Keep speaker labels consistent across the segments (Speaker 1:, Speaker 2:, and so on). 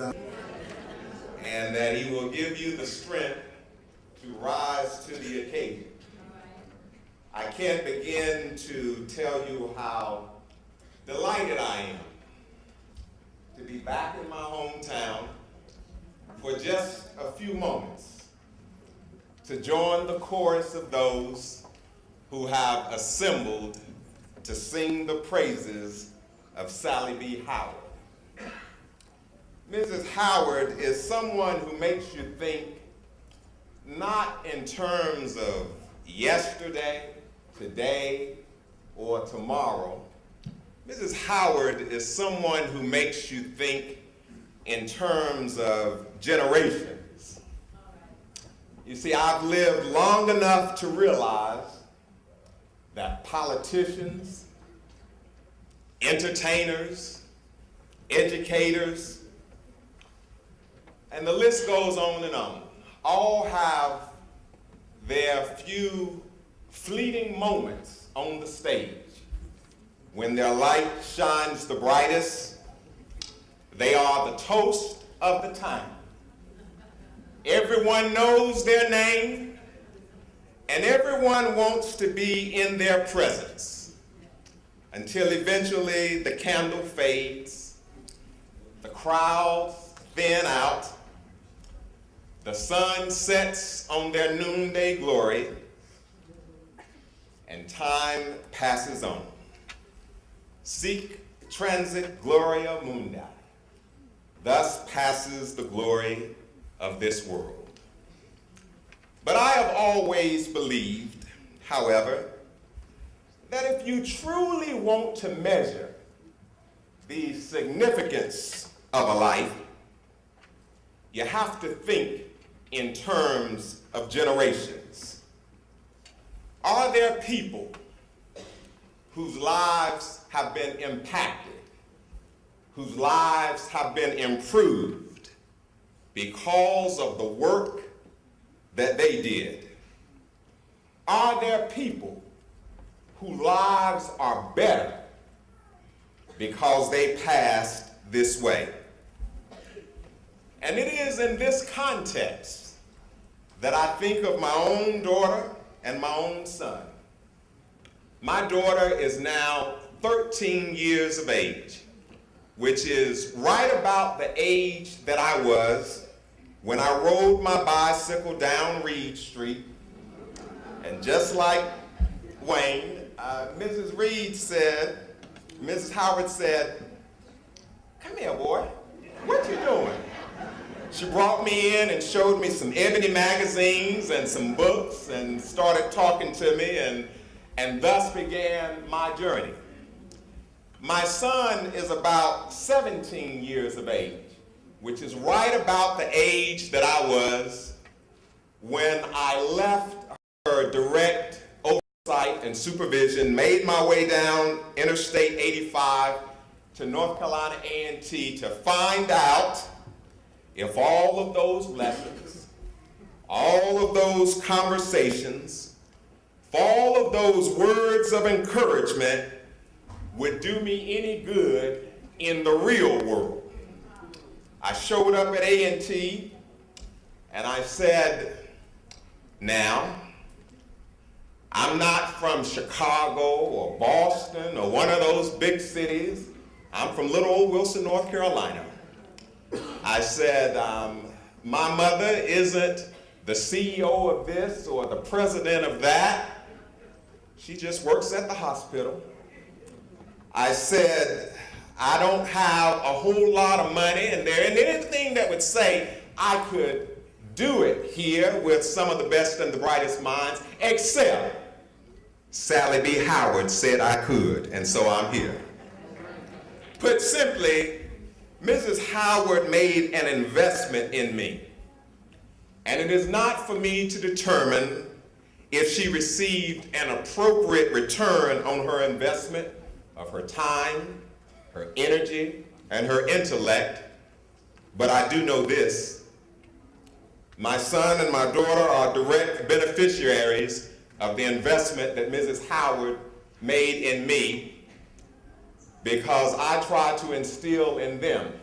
Speaker 1: and that he will give you the strength to rise to the occasion. I can't begin to tell you how delighted I am to be back in my hometown for just a few moments to join the chorus of those who have assembled to sing the praises of Sally B. Howard. Mrs. Howard is someone who makes you think not in terms of yesterday, today, or tomorrow. Mrs. Howard is someone who makes you think in terms of generations. You see, I've lived long enough to realize that politicians, entertainers, educators, and the list goes on and on, all have their few fleeting moments on the stage when their light shines the brightest. They are the toast of the time. Everyone knows their name, and everyone wants to be in their presence until eventually the candle fades, the crowds thin out, the sun sets on their noonday glory, and time passes on. Sic transit gloria mundi. Thus passes the glory of this world. But I have always believed, however, that if you truly want to measure the significance of a life, you have to think in terms of generations. Are there people whose lives have been impacted, whose lives have been improved because of the work that they did? Are there people whose lives are better because they passed this way? And it is in this context that I think of my own daughter and my own son. My daughter is now 13 years of age, which is right about the age that I was when I rode my bicycle down Reed Street. And just like Wayne, Mrs. Howard said, "Come here, boy, what you doing?" She brought me in and showed me some Ebony magazines and some books and started talking to me, and thus began my journey. My son is about 17 years of age, which is right about the age that I was when I left her direct oversight and supervision, made my way down Interstate 85 to North Carolina A&T to find out if all of those lessons, all of those conversations, all of those words of encouragement would do me any good in the real world. I showed up at A&T and I said, "Now, I'm not from Chicago or Boston or one of those big cities. I'm from little old Wilson, North Carolina." I said, "My mother isn't the CEO of this or the president of that. She just works at the hospital." I said, "I don't have a whole lot of money, and there isn't anything that would say I could do it here with some of the best and the brightest minds, except Sally B. Howard said I could, and so I'm here." Put simply, Mrs. Howard made an investment in me, and it is not for me to determine if she received an appropriate return on her investment of her time, her energy, and her intellect, but I do know this: my son and my daughter are direct beneficiaries of the investment that Mrs. Howard made in me, because I try to instill in them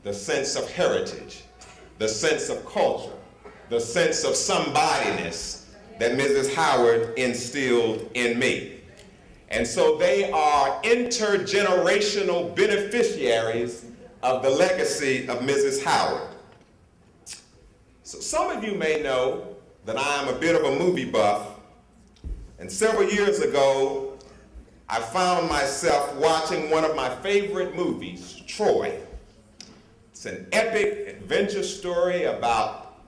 Speaker 1: the sense of heritage, the sense of culture, the sense of somebodyness that Mrs. Howard instilled in me. And so they are intergenerational beneficiaries of the legacy of Mrs. Howard. So some of you may know that I am a bit of a movie buff, and several years ago, I found myself watching one of my favorite movies, Troy. It's an epic adventure story about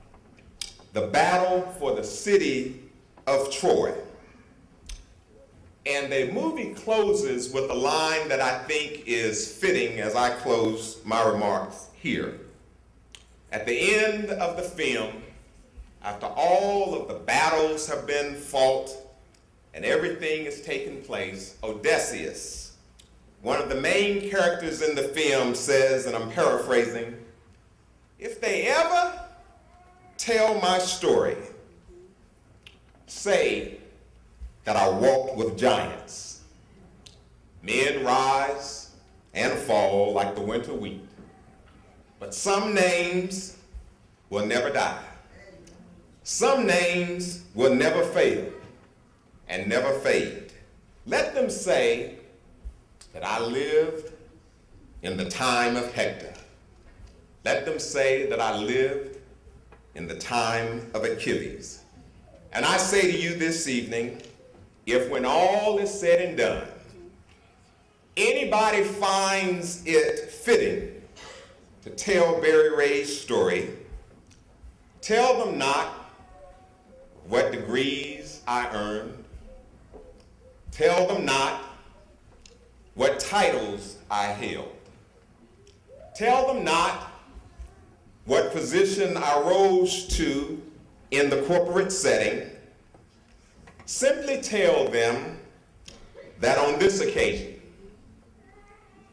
Speaker 1: the battle for the city of Troy. And the movie closes with a line that I think is fitting as I close my remarks here. At the end of the film, after all of the battles have been fought and everything has taken place, Odysseus, one of the main characters in the film, says, and I'm paraphrasing, "If they ever tell my story, say that I walked with giants. Men rise and fall like the winter wheat, but some names will never die. Some names will never fail and never fade. Let them say that I lived in the time of Hector. Let them say that I lived in the time of Achilles." And I say to you this evening, if when all is said and done, anybody finds it fitting to tell Barry Ray's story, tell them not what degrees I earned, tell them not what titles I held, tell them not what position I rose to in the corporate setting. Simply tell them that on this occasion,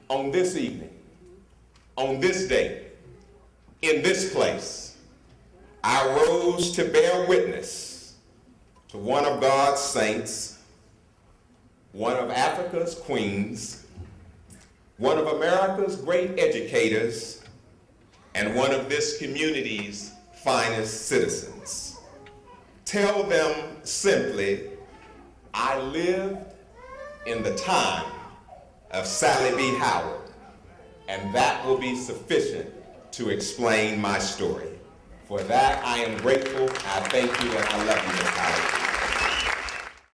Speaker 1: on this evening, on this day, in this place, I rose to bear witness to one of God's saints, one of Africa's queens, one of America's great educators, and one of this community's finest citizens. Tell them simply, I lived in the time of Sally B. Howard, and that will be sufficient to explain my story. For that, I am grateful. I thank you, and I love you, Ms. Howard.